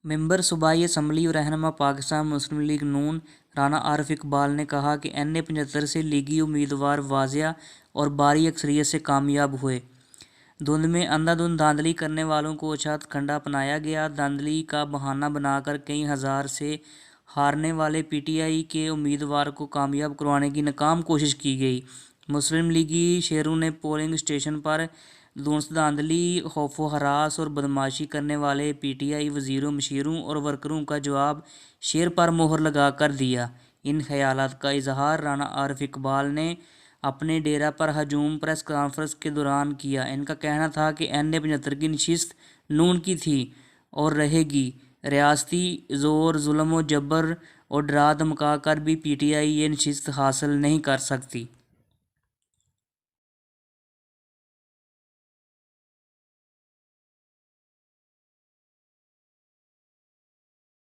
ممبر صوبائی اسمبلی و رہنما پاکستان مسلم لیگ نون رانا عارف اقبال نے کہا کہ این اے 75 سے لیگی امیدوار واضح اور بھاری اکثریت سے کامیاب ہوئے۔ دھند میں اندھا دھند دھاندلی کرنے والوں کو اچھات کنڈا اپنایا گیا۔ دھاندلی کا بہانہ بنا کر کئی ہزار سے ہارنے والے پی ٹی آئی کے امیدوار کو کامیاب کروانے کی ناکام کوشش کی گئی۔ مسلم لیگی شہریوں نے پولنگ اسٹیشن پر دھاندلی، خوف و ہراس اور بدمعاشی کرنے والے پی ٹی آئی وزیروں، مشیروں اور ورکروں کا جواب شیر پر مہر لگا کر دیا۔ ان خیالات کا اظہار رانا عارف اقبال نے اپنے ڈیرہ پر ہجوم پریس کانفرنس کے دوران کیا۔ ان کا کہنا تھا کہ این اے 75 کی نشست نون کی تھی اور رہے گی۔ ریاستی زور، ظلم و جبر اور ڈرا دھمکا کر بھی پی ٹی آئی یہ نشست حاصل نہیں کر سکتی۔